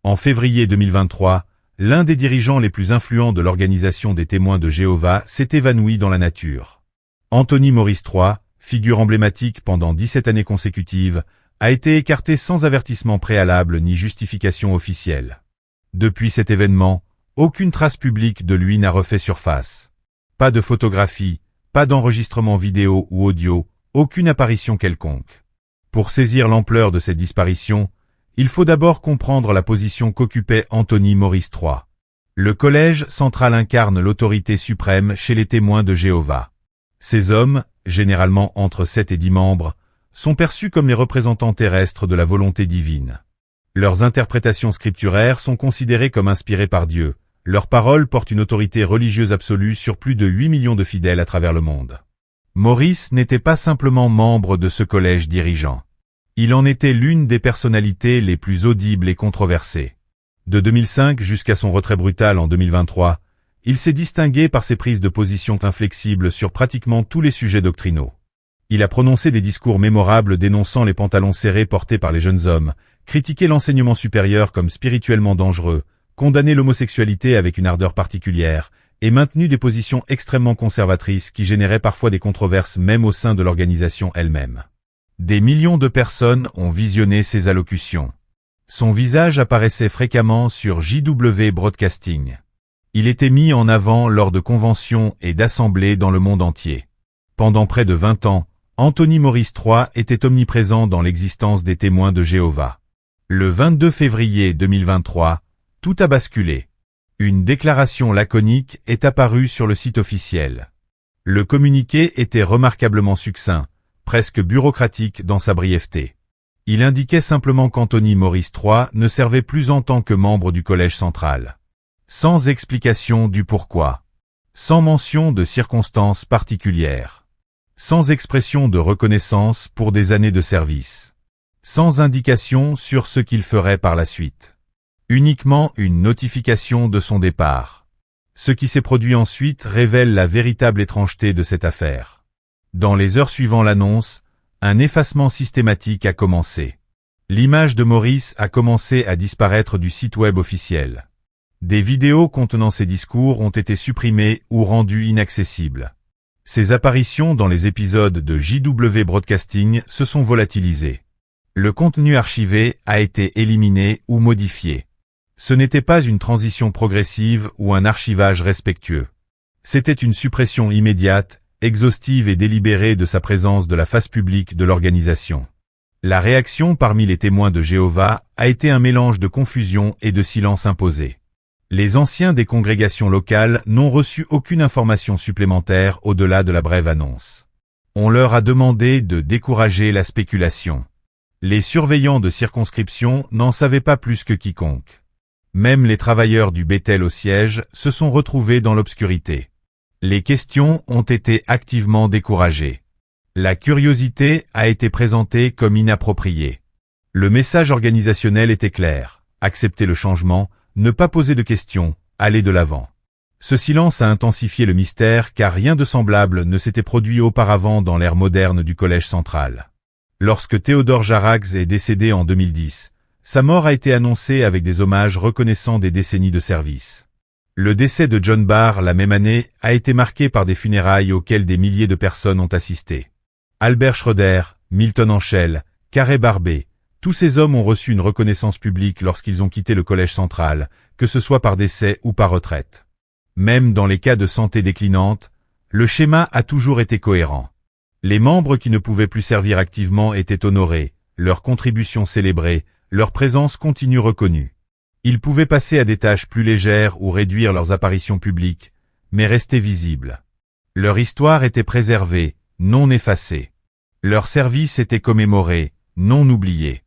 En février 2023, l'un des dirigeants les plus influents de l'Organisation des Témoins de Jéhovah s'est évanoui dans la nature. Anthony Maurice III, figure emblématique pendant 17 années consécutives, a été écarté sans avertissement préalable ni justification officielle. Depuis cet événement, aucune trace publique de lui n'a refait surface. Pas de photographie, pas d'enregistrement vidéo ou audio, aucune apparition quelconque. Pour saisir l'ampleur de cette disparition, il faut d'abord comprendre la position qu'occupait Anthony Maurice III. Le collège central incarne l'autorité suprême chez les témoins de Jéhovah. Ces hommes, généralement entre 7 et 10 membres, sont perçus comme les représentants terrestres de la volonté divine. Leurs interprétations scripturaires sont considérées comme inspirées par Dieu. Leurs paroles portent une autorité religieuse absolue sur plus de 8 millions de fidèles à travers le monde. Maurice n'était pas simplement membre de ce collège dirigeant. Il en était l'une des personnalités les plus audibles et controversées. De 2005 jusqu'à son retrait brutal en 2023, il s'est distingué par ses prises de position inflexibles sur pratiquement tous les sujets doctrinaux. Il a prononcé des discours mémorables dénonçant les pantalons serrés portés par les jeunes hommes, critiqué l'enseignement supérieur comme spirituellement dangereux, condamné l'homosexualité avec une ardeur particulière, et maintenu des positions extrêmement conservatrices qui généraient parfois des controverses même au sein de l'organisation elle-même. Des millions de personnes ont visionné ses allocutions. Son visage apparaissait fréquemment sur JW Broadcasting. Il était mis en avant lors de conventions et d'assemblées dans le monde entier. Pendant près de 20 ans, Anthony Maurice III était omniprésent dans l'existence des témoins de Jéhovah. Le 22 février 2023, tout a basculé. Une déclaration laconique est apparue sur le site officiel. Le communiqué était remarquablement succinct, presque bureaucratique dans sa brièveté. Il indiquait simplement qu'Anthony Maurice III ne servait plus en tant que membre du collège central. Sans explication du pourquoi. Sans mention de circonstances particulières. Sans expression de reconnaissance pour des années de service. Sans indication sur ce qu'il ferait par la suite. Uniquement une notification de son départ. Ce qui s'est produit ensuite révèle la véritable étrangeté de cette affaire. Dans les heures suivant l'annonce, un effacement systématique a commencé. L'image de Maurice a commencé à disparaître du site web officiel. Des vidéos contenant ses discours ont été supprimées ou rendues inaccessibles. Ses apparitions dans les épisodes de JW Broadcasting se sont volatilisées. Le contenu archivé a été éliminé ou modifié. Ce n'était pas une transition progressive ou un archivage respectueux. C'était une suppression immédiate, exhaustive et délibérée de sa présence de la face publique de l'organisation. La réaction parmi les témoins de Jéhovah a été un mélange de confusion et de silence imposé. Les anciens des congrégations locales n'ont reçu aucune information supplémentaire au-delà de la brève annonce. On leur a demandé de décourager la spéculation. Les surveillants de circonscription n'en savaient pas plus que quiconque. Même les travailleurs du Bethel au siège se sont retrouvés dans l'obscurité. Les questions ont été activement découragées. La curiosité a été présentée comme inappropriée. Le message organisationnel était clair. Accepter le changement, ne pas poser de questions, aller de l'avant. Ce silence a intensifié le mystère car rien de semblable ne s'était produit auparavant dans l'ère moderne du collège central. Lorsque Théodore Jarax est décédé en 2010, sa mort a été annoncée avec des hommages reconnaissant des décennies de service. Le décès de John Barr la même année a été marqué par des funérailles auxquelles des milliers de personnes ont assisté. Albert Schroeder, Milton Hanschel, Carey Barbet, tous ces hommes ont reçu une reconnaissance publique lorsqu'ils ont quitté le collège central, que ce soit par décès ou par retraite. Même dans les cas de santé déclinante, le schéma a toujours été cohérent. Les membres qui ne pouvaient plus servir activement étaient honorés, leurs contributions célébrées, leur présence continue reconnue. Ils pouvaient passer à des tâches plus légères ou réduire leurs apparitions publiques, mais rester visibles. Leur histoire était préservée, non effacée. Leur service était commémoré, non oublié.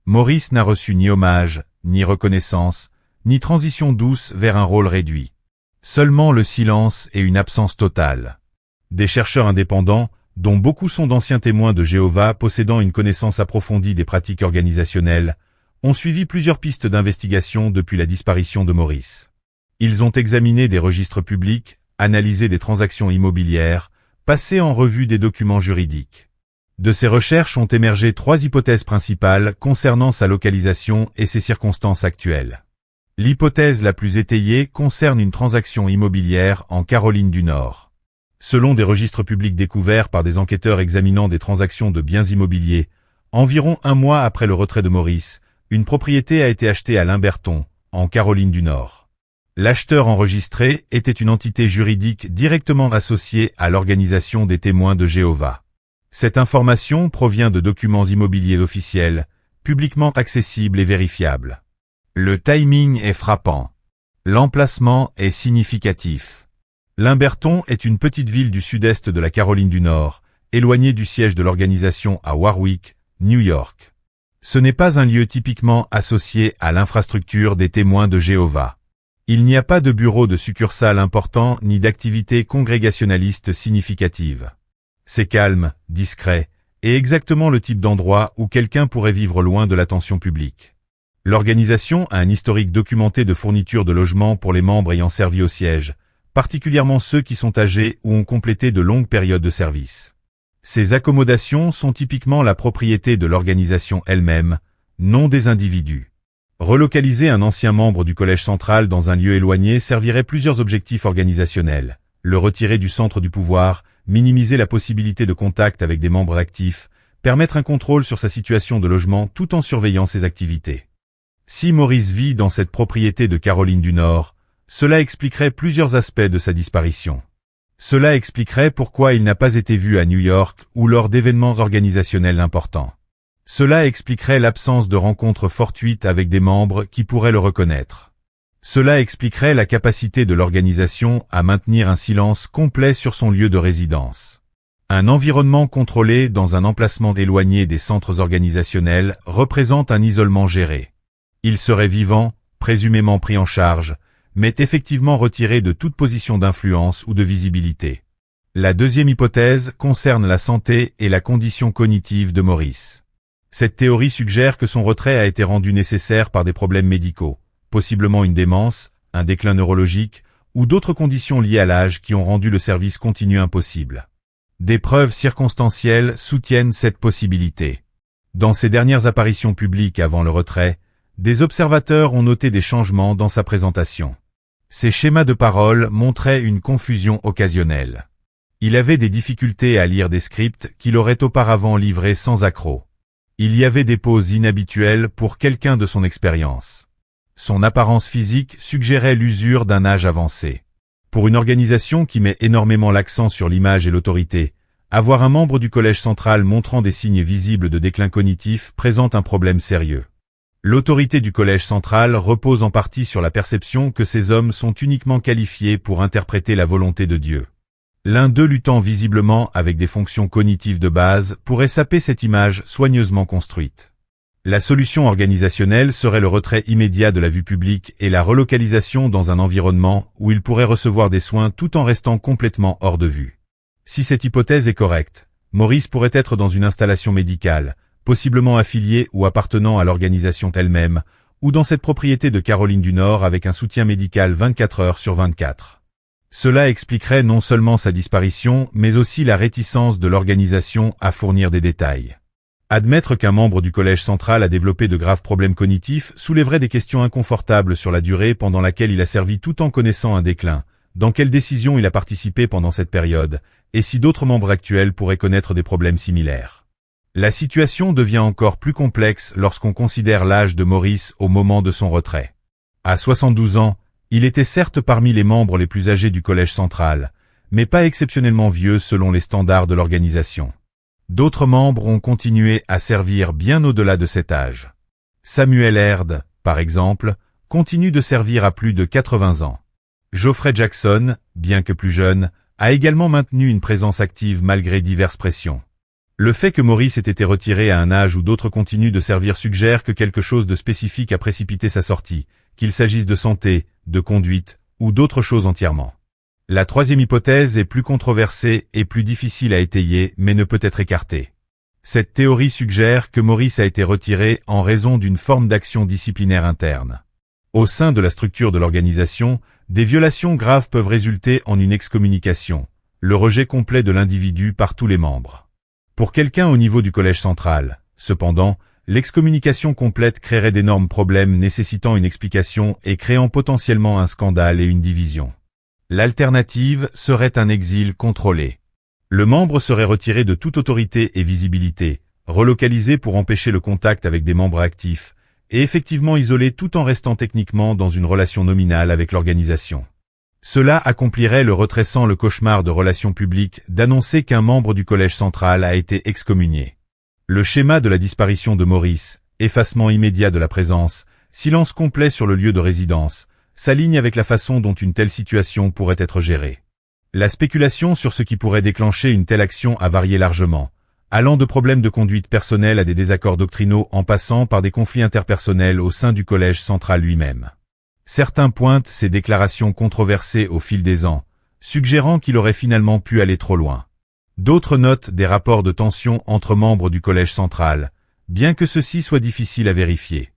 Maurice n'a reçu ni hommage, ni reconnaissance, ni transition douce vers un rôle réduit. Seulement le silence et une absence totale. Des chercheurs indépendants, dont beaucoup sont d'anciens témoins de Jéhovah possédant une connaissance approfondie des pratiques organisationnelles, ont suivi plusieurs pistes d'investigation depuis la disparition de Maurice. Ils ont examiné des registres publics, analysé des transactions immobilières, passé en revue des documents juridiques. De ces recherches ont émergé 3 hypothèses principales concernant sa localisation et ses circonstances actuelles. L'hypothèse la plus étayée concerne une transaction immobilière en Caroline du Nord. Selon des registres publics découverts par des enquêteurs examinant des transactions de biens immobiliers, environ 1 mois après le retrait de Maurice, une propriété a été achetée à Limberton, en Caroline du Nord. L'acheteur enregistré était une entité juridique directement associée à l'Organisation des témoins de Jéhovah. Cette information provient de documents immobiliers officiels, publiquement accessibles et vérifiables. Le timing est frappant. L'emplacement est significatif. Limberton est une petite ville du sud-est de la Caroline du Nord, éloignée du siège de l'organisation à Warwick, New York. Ce n'est pas un lieu typiquement associé à l'infrastructure des témoins de Jéhovah. Il n'y a pas de bureau de succursale important ni d'activité congrégationaliste significative. C'est calme, discret, et exactement le type d'endroit où quelqu'un pourrait vivre loin de l'attention publique. L'organisation a un historique documenté de fourniture de logements pour les membres ayant servi au siège, particulièrement ceux qui sont âgés ou ont complété de longues périodes de service. Ces accommodations sont typiquement la propriété de l'organisation elle-même, non des individus. Relocaliser un ancien membre du Collège central dans un lieu éloigné servirait plusieurs objectifs organisationnels. Le retirer du centre du pouvoir, minimiser la possibilité de contact avec des membres actifs, permettre un contrôle sur sa situation de logement tout en surveillant ses activités. Si Maurice vit dans cette propriété de Caroline du Nord, cela expliquerait plusieurs aspects de sa disparition. Cela expliquerait pourquoi il n'a pas été vu à New York ou lors d'événements organisationnels importants. Cela expliquerait l'absence de rencontres fortuites avec des membres qui pourraient le reconnaître. Cela expliquerait la capacité de l'organisation à maintenir un silence complet sur son lieu de résidence. Un environnement contrôlé dans un emplacement éloigné des centres organisationnels représente un isolement géré. Il serait vivant, présumément pris en charge, mais effectivement retiré de toute position d'influence ou de visibilité. La deuxième hypothèse concerne la santé et la condition cognitive de Maurice. Cette théorie suggère que son retrait a été rendu nécessaire par des problèmes médicaux, possiblement une démence, un déclin neurologique ou d'autres conditions liées à l'âge qui ont rendu le service continu impossible. Des preuves circonstancielles soutiennent cette possibilité. Dans ses dernières apparitions publiques avant le retrait, des observateurs ont noté des changements dans sa présentation. Ses schémas de parole montraient une confusion occasionnelle. Il avait des difficultés à lire des scripts qu'il aurait auparavant livrés sans accroc. Il y avait des pauses inhabituelles pour quelqu'un de son expérience. Son apparence physique suggérait l'usure d'un âge avancé. Pour une organisation qui met énormément l'accent sur l'image et l'autorité, avoir un membre du Collège central montrant des signes visibles de déclin cognitif présente un problème sérieux. L'autorité du Collège central repose en partie sur la perception que ces hommes sont uniquement qualifiés pour interpréter la volonté de Dieu. L'un d'eux luttant visiblement avec des fonctions cognitives de base pourrait saper cette image soigneusement construite. La solution organisationnelle serait le retrait immédiat de la vue publique et la relocalisation dans un environnement où il pourrait recevoir des soins tout en restant complètement hors de vue. Si cette hypothèse est correcte, Maurice pourrait être dans une installation médicale, possiblement affiliée ou appartenant à l'organisation elle-même, ou dans cette propriété de Caroline du Nord avec un soutien médical 24 heures sur 24. Cela expliquerait non seulement sa disparition, mais aussi la réticence de l'organisation à fournir des détails. Admettre qu'un membre du Collège central a développé de graves problèmes cognitifs soulèverait des questions inconfortables sur la durée pendant laquelle il a servi tout en connaissant un déclin, dans quelles décisions il a participé pendant cette période, et si d'autres membres actuels pourraient connaître des problèmes similaires. La situation devient encore plus complexe lorsqu'on considère l'âge de Maurice au moment de son retrait. À 72 ans, il était certes parmi les membres les plus âgés du Collège central, mais pas exceptionnellement vieux selon les standards de l'organisation. D'autres membres ont continué à servir bien au-delà de cet âge. Samuel Aird, par exemple, continue de servir à plus de 80 ans. Geoffrey Jackson, bien que plus jeune, a également maintenu une présence active malgré diverses pressions. Le fait que Maurice ait été retiré à un âge où d'autres continuent de servir suggère que quelque chose de spécifique a précipité sa sortie, qu'il s'agisse de santé, de conduite, ou d'autres choses entièrement. La troisième hypothèse est plus controversée et plus difficile à étayer mais ne peut être écartée. Cette théorie suggère que Maurice a été retiré en raison d'une forme d'action disciplinaire interne. Au sein de la structure de l'organisation, des violations graves peuvent résulter en une excommunication, le rejet complet de l'individu par tous les membres. Pour quelqu'un au niveau du collège central, cependant, l'excommunication complète créerait d'énormes problèmes nécessitant une explication et créant potentiellement un scandale et une division. L'alternative serait un exil contrôlé. Le membre serait retiré de toute autorité et visibilité, relocalisé pour empêcher le contact avec des membres actifs, et effectivement isolé tout en restant techniquement dans une relation nominale avec l'organisation. Cela accomplirait le retrait sans le cauchemar de relations publiques d'annoncer qu'un membre du collège central a été excommunié. Le schéma de la disparition de Maurice, effacement immédiat de la présence, silence complet sur le lieu de résidence, s'aligne avec la façon dont une telle situation pourrait être gérée. La spéculation sur ce qui pourrait déclencher une telle action a varié largement, allant de problèmes de conduite personnelle à des désaccords doctrinaux en passant par des conflits interpersonnels au sein du collège central lui-même. Certains pointent ces déclarations controversées au fil des ans, suggérant qu'il aurait finalement pu aller trop loin. D'autres notent des rapports de tension entre membres du collège central, bien que ceci soit difficile à vérifier.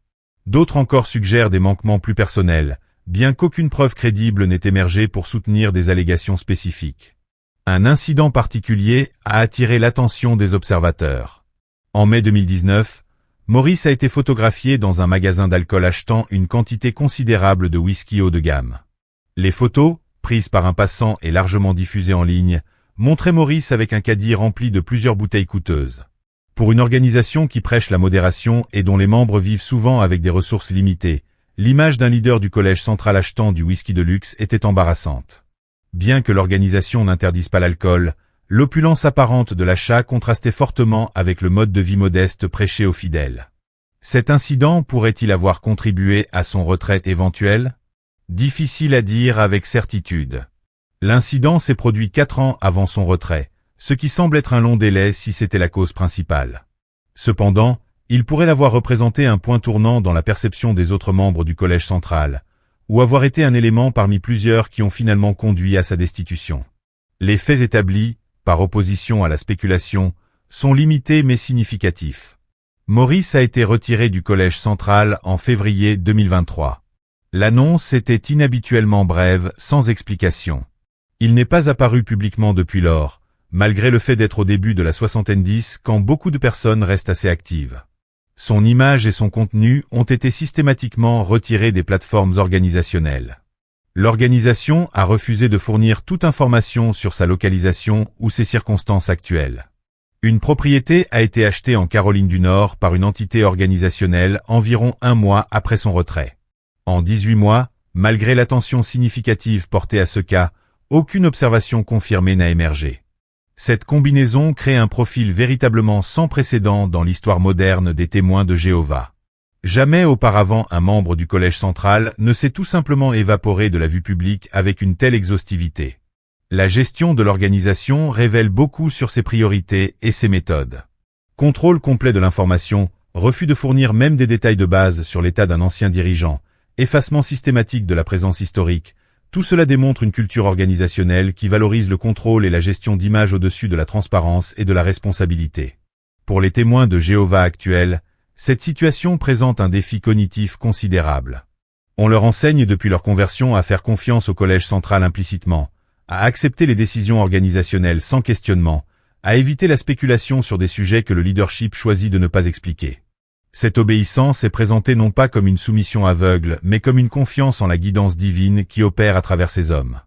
D'autres encore suggèrent des manquements plus personnels, bien qu'aucune preuve crédible n'ait émergé pour soutenir des allégations spécifiques. Un incident particulier a attiré l'attention des observateurs. En mai 2019, Maurice a été photographié dans un magasin d'alcool achetant une quantité considérable de whisky haut de gamme. Les photos, prises par un passant et largement diffusées en ligne, montraient Maurice avec un caddie rempli de plusieurs bouteilles coûteuses. Pour une organisation qui prêche la modération et dont les membres vivent souvent avec des ressources limitées, l'image d'un leader du collège central achetant du whisky de luxe était embarrassante. Bien que l'organisation n'interdise pas l'alcool, l'opulence apparente de l'achat contrastait fortement avec le mode de vie modeste prêché aux fidèles. Cet incident pourrait-il avoir contribué à son retrait éventuel? Difficile à dire avec certitude. L'incident s'est produit 4 ans avant son retrait, ce qui semble être un long délai si c'était la cause principale. Cependant, il pourrait avoir représenté un point tournant dans la perception des autres membres du collège central, ou avoir été un élément parmi plusieurs qui ont finalement conduit à sa destitution. Les faits établis, par opposition à la spéculation, sont limités mais significatifs. Maurice a été retiré du collège central en février 2023. L'annonce était inhabituellement brève, sans explication. Il n'est pas apparu publiquement depuis lors, malgré le fait d'être au début de la soixantaine quand beaucoup de personnes restent assez actives. Son image et son contenu ont été systématiquement retirés des plateformes organisationnelles. L'organisation a refusé de fournir toute information sur sa localisation ou ses circonstances actuelles. Une propriété a été achetée en Caroline du Nord par une entité organisationnelle environ 1 mois après son retrait. En 18 mois, malgré l'attention significative portée à ce cas, aucune observation confirmée n'a émergé. Cette combinaison crée un profil véritablement sans précédent dans l'histoire moderne des témoins de Jéhovah. Jamais auparavant un membre du collège central ne s'est tout simplement évaporé de la vue publique avec une telle exhaustivité. La gestion de l'organisation révèle beaucoup sur ses priorités et ses méthodes. Contrôle complet de l'information, refus de fournir même des détails de base sur l'état d'un ancien dirigeant, effacement systématique de la présence historique, tout cela démontre une culture organisationnelle qui valorise le contrôle et la gestion d'images au-dessus de la transparence et de la responsabilité. Pour les témoins de Jéhovah actuels, cette situation présente un défi cognitif considérable. On leur enseigne depuis leur conversion à faire confiance au collège central implicitement, à accepter les décisions organisationnelles sans questionnement, à éviter la spéculation sur des sujets que le leadership choisit de ne pas expliquer. Cette obéissance est présentée non pas comme une soumission aveugle, mais comme une confiance en la guidance divine qui opère à travers ces hommes.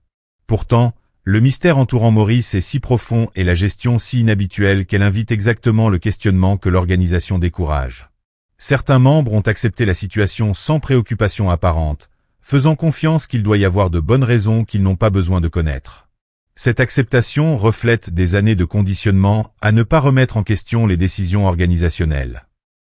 Pourtant, le mystère entourant Maurice est si profond et la gestion si inhabituelle qu'elle invite exactement le questionnement que l'organisation décourage. Certains membres ont accepté la situation sans préoccupation apparente, faisant confiance qu'il doit y avoir de bonnes raisons qu'ils n'ont pas besoin de connaître. Cette acceptation reflète des années de conditionnement à ne pas remettre en question les décisions organisationnelles.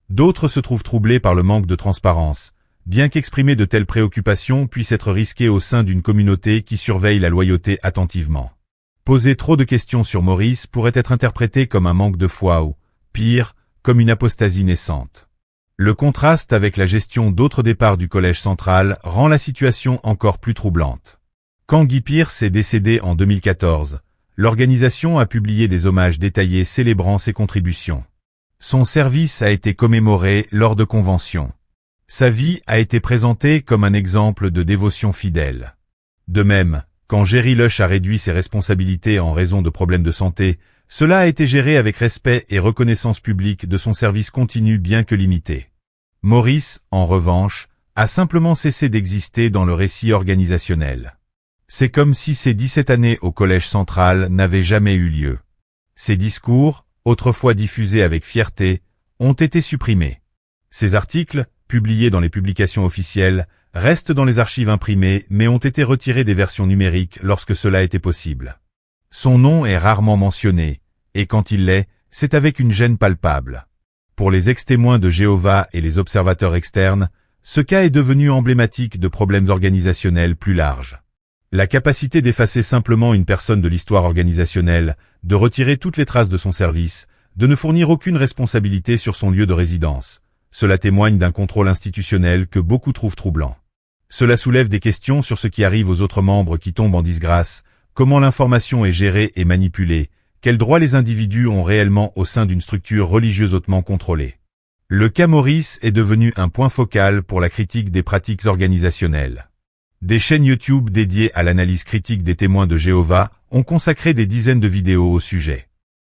D'autres se trouvent troublés par le manque de transparence, bien qu'exprimer de telles préoccupations puisse être risqué au sein d'une communauté qui surveille la loyauté attentivement. Poser trop de questions sur Maurice pourrait être interprété comme un manque de foi ou, pire, comme une apostasie naissante. Le contraste avec la gestion d'autres départs du collège central rend la situation encore plus troublante. Quand Guy Pearce est décédé en 2014, l'organisation a publié des hommages détaillés célébrant ses contributions. Son service a été commémoré lors de conventions. Sa vie a été présentée comme un exemple de dévotion fidèle. De même, quand Jerry Lush a réduit ses responsabilités en raison de problèmes de santé, Cela a été géré avec respect et reconnaissance publique de son service continu bien que limité. Maurice, en revanche, a simplement cessé d'exister dans le récit organisationnel. C'est comme si ces 17 années au Collège central n'avaient jamais eu lieu. Ses discours, autrefois diffusés avec fierté, ont été supprimés. Ses articles, publiés dans les publications officielles, restent dans les archives imprimées mais ont été retirés des versions numériques lorsque cela était possible. Son nom est rarement mentionné, et quand il l'est, c'est avec une gêne palpable. Pour les ex-témoins de Jéhovah et les observateurs externes, ce cas est devenu emblématique de problèmes organisationnels plus larges. La capacité d'effacer simplement une personne de l'histoire organisationnelle, de retirer toutes les traces de son service, de ne fournir aucune responsabilité sur son lieu de résidence. Cela témoigne d'un contrôle institutionnel que beaucoup trouvent troublant. Cela soulève des questions sur ce qui arrive aux autres membres qui tombent en disgrâce, comment l'information est gérée et manipulée, quels droits les individus ont réellement au sein d'une structure religieuse hautement contrôlée. Le cas Maurice est devenu un point focal pour la critique des pratiques organisationnelles. Des chaînes YouTube dédiées à l'analyse critique des témoins de Jéhovah ont consacré des dizaines de vidéos au sujet.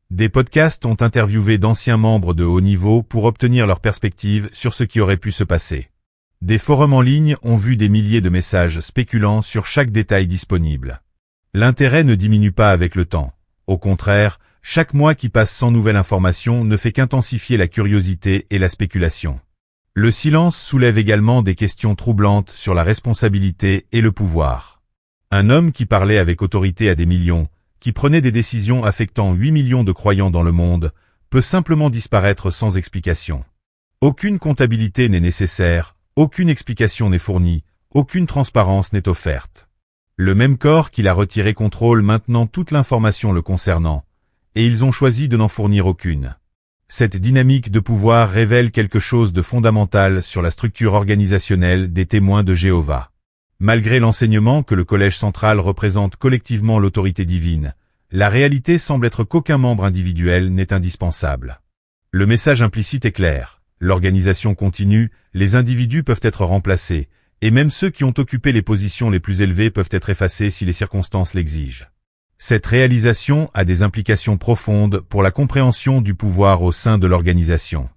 Des podcasts ont interviewé d'anciens membres de haut niveau pour obtenir leur perspective sur ce qui aurait pu se passer. Des forums en ligne ont vu des milliers de messages spéculant sur chaque détail disponible. L'intérêt ne diminue pas avec le temps. Au contraire, chaque mois qui passe sans nouvelle information ne fait qu'intensifier la curiosité et la spéculation. Le silence soulève également des questions troublantes sur la responsabilité et le pouvoir. Un homme qui parlait avec autorité à des millions, qui prenait des décisions affectant 8 millions de croyants dans le monde, peut simplement disparaître sans explication. Aucune comptabilité n'est nécessaire, aucune explication n'est fournie, aucune transparence n'est offerte. Le même corps qui l'a retiré contrôle maintenant toute l'information le concernant, et ils ont choisi de n'en fournir aucune. Cette dynamique de pouvoir révèle quelque chose de fondamental sur la structure organisationnelle des témoins de Jéhovah. Malgré l'enseignement que le Collège central représente collectivement l'autorité divine, la réalité semble être qu'aucun membre individuel n'est indispensable. Le message implicite est clair. L'organisation continue, les individus peuvent être remplacés, et même ceux qui ont occupé les positions les plus élevées peuvent être effacés si les circonstances l'exigent. Cette réalisation a des implications profondes pour la compréhension du pouvoir au sein de l'organisation.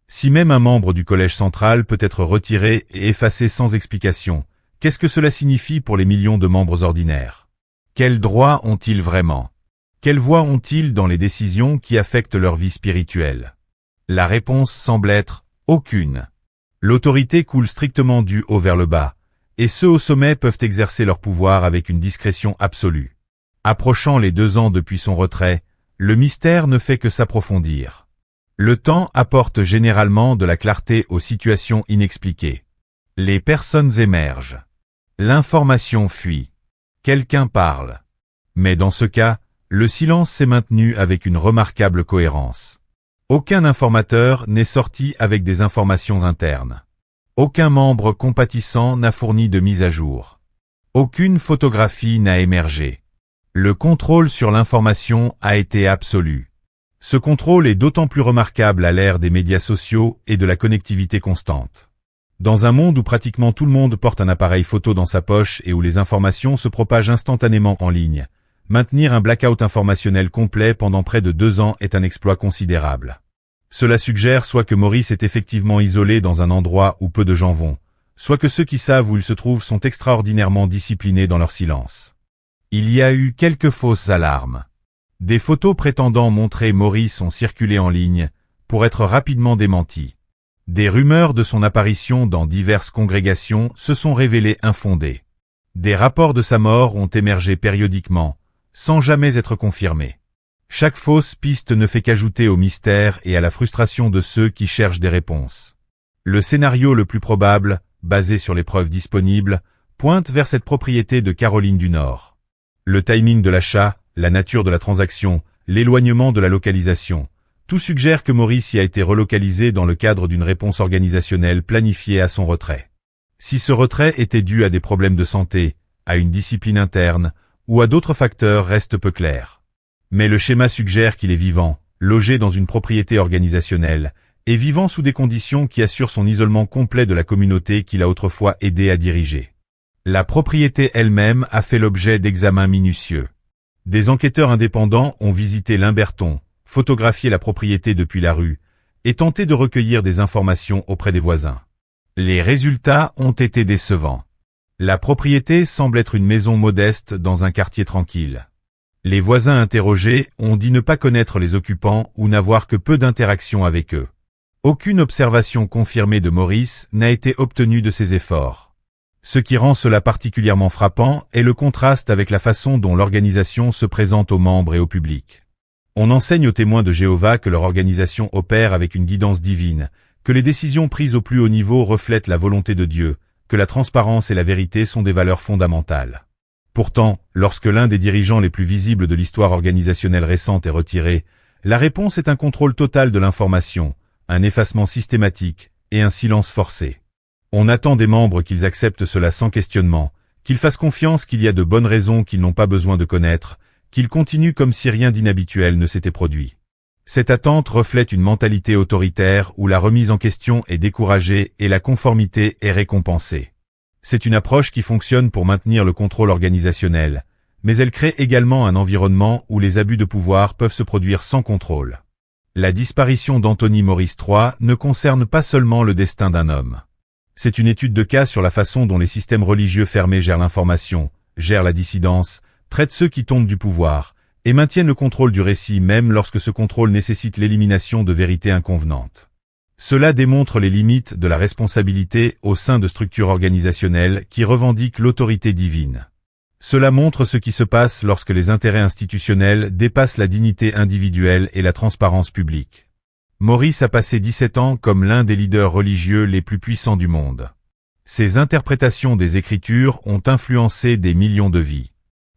Si même un membre du Collège central peut être retiré et effacé sans explication, qu'est-ce que cela signifie pour les millions de membres ordinaires? Quels droits ont-ils vraiment? Quelle voix ont-ils dans les décisions qui affectent leur vie spirituelle? La réponse semble être « aucune ». L'autorité coule strictement du haut vers le bas, et ceux au sommet peuvent exercer leur pouvoir avec une discrétion absolue. Approchant les 2 ans depuis son retrait, le mystère ne fait que s'approfondir. Le temps apporte généralement de la clarté aux situations inexpliquées. Les personnes émergent. L'information fuit. Quelqu'un parle. Mais dans ce cas, le silence s'est maintenu avec une remarquable cohérence. Aucun informateur n'est sorti avec des informations internes. Aucun membre compatissant n'a fourni de mise à jour. Aucune photographie n'a émergé. Le contrôle sur l'information a été absolu. Ce contrôle est d'autant plus remarquable à l'ère des médias sociaux et de la connectivité constante. Dans un monde où pratiquement tout le monde porte un appareil photo dans sa poche et où les informations se propagent instantanément en ligne, maintenir un blackout informationnel complet pendant près de 2 ans est un exploit considérable. Cela suggère soit que Maurice est effectivement isolé dans un endroit où peu de gens vont, soit que ceux qui savent où il se trouve sont extraordinairement disciplinés dans leur silence. Il y a eu quelques fausses alarmes. Des photos prétendant montrer Maurice ont circulé en ligne, pour être rapidement démenties. Des rumeurs de son apparition dans diverses congrégations se sont révélées infondées. Des rapports de sa mort ont émergé périodiquement, sans jamais être confirmés. Chaque fausse piste ne fait qu'ajouter au mystère et à la frustration de ceux qui cherchent des réponses. Le scénario le plus probable, basé sur les preuves disponibles, pointe vers cette propriété de Caroline du Nord. Le timing de l'achat, la nature de la transaction, l'éloignement de la localisation, tout suggère que Maurice y a été relocalisé dans le cadre d'une réponse organisationnelle planifiée à son retrait. Si ce retrait était dû à des problèmes de santé, à une discipline interne, ou à d'autres facteurs reste peu clair. Mais le schéma suggère qu'il est vivant, logé dans une propriété organisationnelle, et vivant sous des conditions qui assurent son isolement complet de la communauté qu'il a autrefois aidé à diriger. La propriété elle-même a fait l'objet d'examens minutieux. Des enquêteurs indépendants ont visité Limberton, photographié la propriété depuis la rue, et tenté de recueillir des informations auprès des voisins. Les résultats ont été décevants. La propriété semble être une maison modeste dans un quartier tranquille. Les voisins interrogés ont dit ne pas connaître les occupants ou n'avoir que peu d'interaction avec eux. Aucune observation confirmée de Maurice n'a été obtenue de ses efforts. Ce qui rend cela particulièrement frappant est le contraste avec la façon dont l'organisation se présente aux membres et au public. On enseigne aux témoins de Jéhovah que leur organisation opère avec une guidance divine, que les décisions prises au plus haut niveau reflètent la volonté de Dieu, que la transparence et la vérité sont des valeurs fondamentales. Pourtant, lorsque l'un des dirigeants les plus visibles de l'histoire organisationnelle récente est retiré, la réponse est un contrôle total de l'information, un effacement systématique et un silence forcé. On attend des membres qu'ils acceptent cela sans questionnement, qu'ils fassent confiance qu'il y a de bonnes raisons qu'ils n'ont pas besoin de connaître, qu'ils continuent comme si rien d'inhabituel ne s'était produit. Cette attente reflète une mentalité autoritaire où la remise en question est découragée et la conformité est récompensée. C'est une approche qui fonctionne pour maintenir le contrôle organisationnel, mais elle crée également un environnement où les abus de pouvoir peuvent se produire sans contrôle. La disparition d'Anthony Maurice III ne concerne pas seulement le destin d'un homme. C'est une étude de cas sur la façon dont les systèmes religieux fermés gèrent l'information, gèrent la dissidence, traitent ceux qui tombent du pouvoir, et maintiennent le contrôle du récit même lorsque ce contrôle nécessite l'élimination de vérités inconvenantes. Cela démontre les limites de la responsabilité au sein de structures organisationnelles qui revendiquent l'autorité divine. Cela montre ce qui se passe lorsque les intérêts institutionnels dépassent la dignité individuelle et la transparence publique. Maurice a passé 17 ans comme l'un des leaders religieux les plus puissants du monde. Ses interprétations des Écritures ont influencé des millions de vies.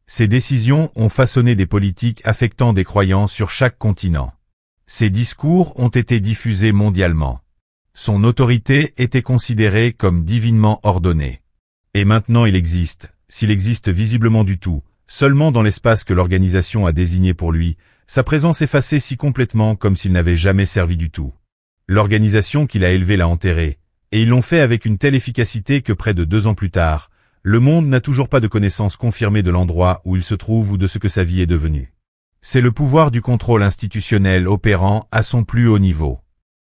Ses décisions ont façonné des politiques affectant des croyants sur chaque continent. Ses discours ont été diffusés mondialement. Son autorité était considérée comme divinement ordonnée. Et maintenant il existe, s'il existe visiblement du tout, seulement dans l'espace que l'organisation a désigné pour lui, sa présence effacée si complètement comme s'il n'avait jamais servi du tout. L'organisation qu'il a élevée l'a enterré, et ils l'ont fait avec une telle efficacité que près de 2 ans plus tard, le monde n'a toujours pas de connaissance confirmée de l'endroit où il se trouve ou de ce que sa vie est devenue. C'est le pouvoir du contrôle institutionnel opérant à son plus haut niveau.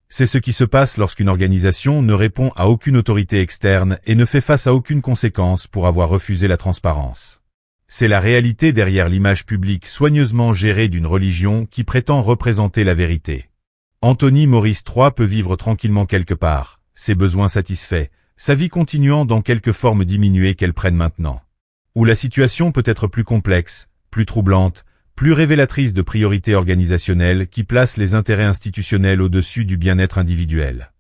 C'est ce qui se passe lorsqu'une organisation ne répond à aucune autorité externe et ne fait face à aucune conséquence pour avoir refusé la transparence. C'est la réalité derrière l'image publique soigneusement gérée d'une religion qui prétend représenter la vérité. Anthony Maurice III peut vivre tranquillement quelque part, ses besoins satisfaits, sa vie continuant dans quelque forme diminuée qu'elle prenne maintenant. Ou la situation peut être plus complexe, plus troublante, plus révélatrice de priorités organisationnelles qui placent les intérêts institutionnels au-dessus du bien-être individuel.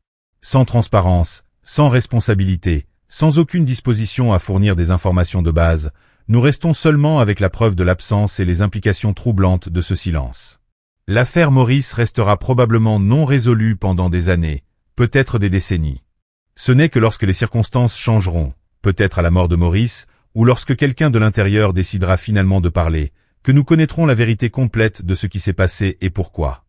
Sans transparence, sans responsabilité, sans aucune disposition à fournir des informations de base, nous restons seulement avec la preuve de l'absence et les implications troublantes de ce silence. L'affaire Maurice restera probablement non résolue pendant des années, peut-être des décennies. Ce n'est que lorsque les circonstances changeront, peut-être à la mort de Maurice, ou lorsque quelqu'un de l'intérieur décidera finalement de parler, que nous connaîtrons la vérité complète de ce qui s'est passé et pourquoi.